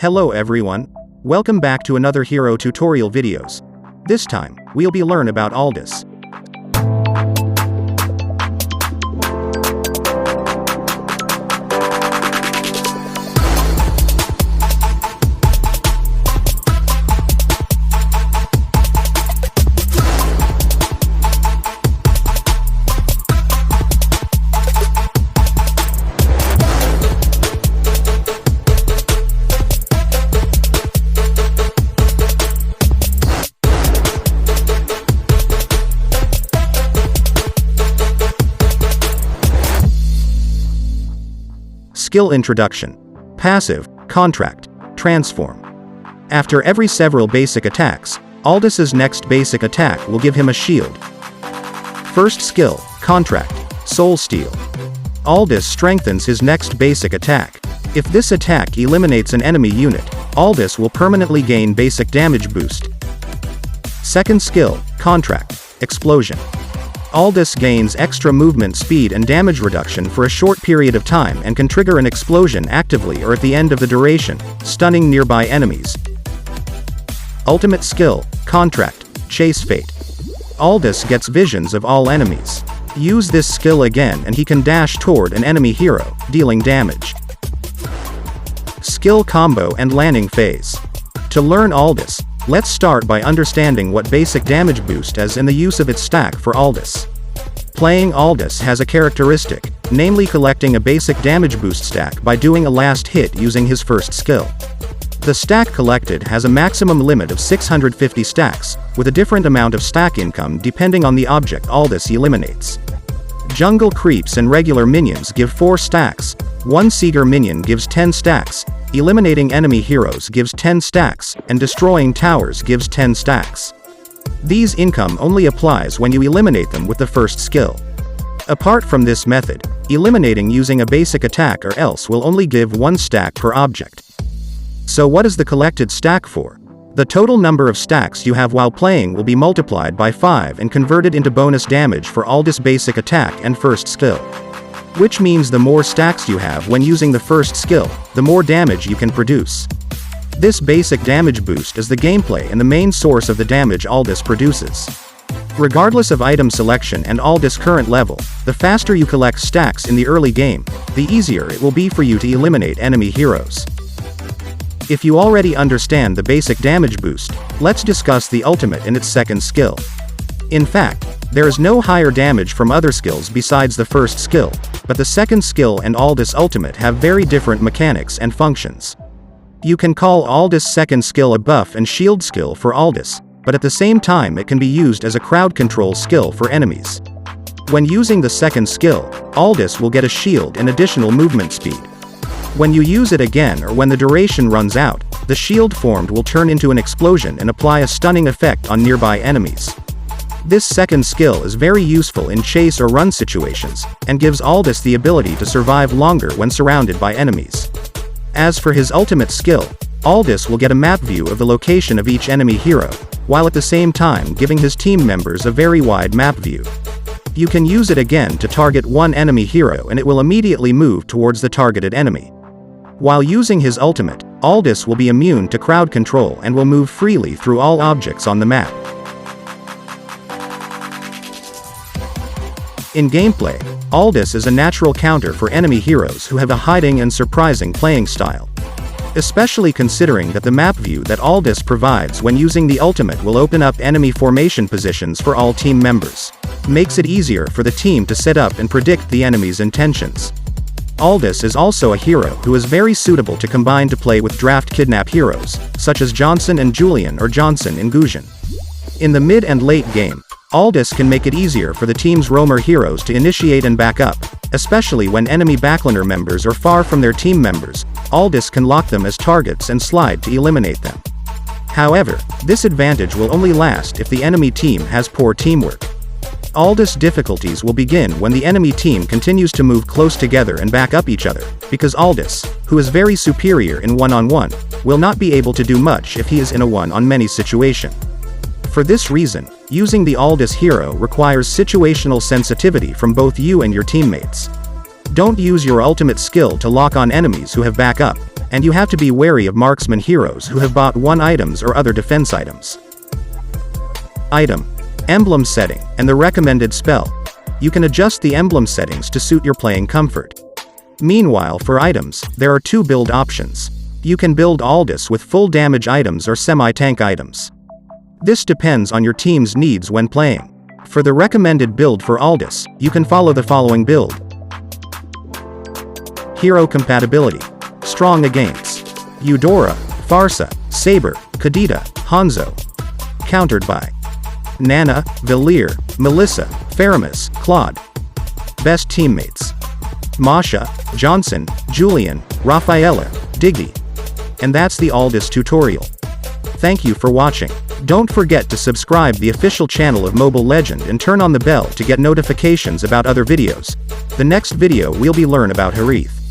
Hello everyone. Welcome back to another hero tutorial videos. This time, we'll be learn about Aldous. Skill Introduction. Passive, Contract, Transform. After every several basic attacks, Aldous's next basic attack will give him a shield. First skill, Contract, Soul Steal. Aldous strengthens his next basic attack. If this attack eliminates an enemy unit, Aldous will permanently gain basic damage boost. Second skill, Contract, Explosion. Aldous gains extra movement speed and damage reduction for a short period of time and can trigger an explosion actively or at the end of the duration, stunning nearby enemies. Ultimate skill, Contract, Chase Fate. Aldous gets visions of all enemies. Use this skill again and he can dash toward an enemy hero, dealing damage. Skill Combo and Landing Phase. To learn Aldous, let's start by understanding what basic damage boost is and the use of its stack for Aldous. Playing Aldous has a characteristic, namely collecting a basic damage boost stack by doing a last hit using his first skill. The stack collected has a maximum limit of 650 stacks, with a different amount of stack income depending on the object Aldous eliminates. Jungle creeps and regular minions give 4 stacks, one Seeger minion gives 10 stacks, eliminating enemy heroes gives 10 stacks, and destroying towers gives 10 stacks. These income only applies when you eliminate them with the first skill. Apart from this method, eliminating using a basic attack or else will only give 1 stack per object. So what is the collected stack for? The total number of stacks you have while playing will be multiplied by 5 and converted into bonus damage for Aldous' basic attack and first skill. Which means the more stacks you have when using the first skill, the more damage you can produce. This basic damage boost is the gameplay and the main source of the damage Aldous produces. Regardless of item selection and Aldous' current level, the faster you collect stacks in the early game, the easier it will be for you to eliminate enemy heroes. If you already understand the basic damage boost, let's discuss the ultimate and its second skill. In fact, there is no higher damage from other skills besides the first skill, but the second skill and Aldous' ultimate have very different mechanics and functions. You can call Aldous' second skill a buff and shield skill for Aldous, but at the same time it can be used as a crowd control skill for enemies. When using the second skill, Aldous will get a shield and additional movement speed. When you use it again or when the duration runs out, the shield formed will turn into an explosion and apply a stunning effect on nearby enemies. This second skill is very useful in chase or run situations, and gives Aldous the ability to survive longer when surrounded by enemies. As for his ultimate skill, Aldous will get a map view of the location of each enemy hero, while at the same time giving his team members a very wide map view. You can use it again to target one enemy hero and it will immediately move towards the targeted enemy. While using his ultimate, Aldous will be immune to crowd control and will move freely through all objects on the map. In gameplay, Aldous is a natural counter for enemy heroes who have a hiding and surprising playing style. Especially considering that the map view that Aldous provides when using the ultimate will open up enemy formation positions for all team members. Makes it easier for the team to set up and predict the enemy's intentions. Aldous is also a hero who is very suitable to combine to play with draft kidnap heroes, such as Johnson and Julian or Johnson and Gusion. In the mid and late game, Aldous can make it easier for the team's roamer heroes to initiate and back up, especially when enemy backliner members are far from their team members. Aldous can lock them as targets and slide to eliminate them. However, this advantage will only last if the enemy team has poor teamwork. Aldous' difficulties will begin when the enemy team continues to move close together and back up each other, because Aldous, who is very superior in one-on-one, will not be able to do much if he is in a one-on-many situation. For this reason, using the Aldous hero requires situational sensitivity from both you and your teammates. Don't use your ultimate skill to lock on enemies who have backup, and you have to be wary of marksman heroes who have bought 1 items or other defense items. Item. Emblem setting, and the recommended spell. You can adjust the emblem settings to suit your playing comfort. Meanwhile, for items, there are 2 build options. You can build Aldous with full damage items or semi-tank items. This depends on your team's needs when playing. For the recommended build for Aldous, you can follow the following build. Hero compatibility. Strong against Eudora, Farsa, Saber, Kadita, Hanzo. Countered by Nana, Valir, Melissa, Faramis, Claude. Best teammates. Masha, Johnson, Julian, Rafaela, Diggy. And that's the Aldous tutorial. Thank you for watching. Don't forget to subscribe the official channel of Mobile Legend and turn on the bell to get notifications about other videos. The next video we'll be learn about Harith.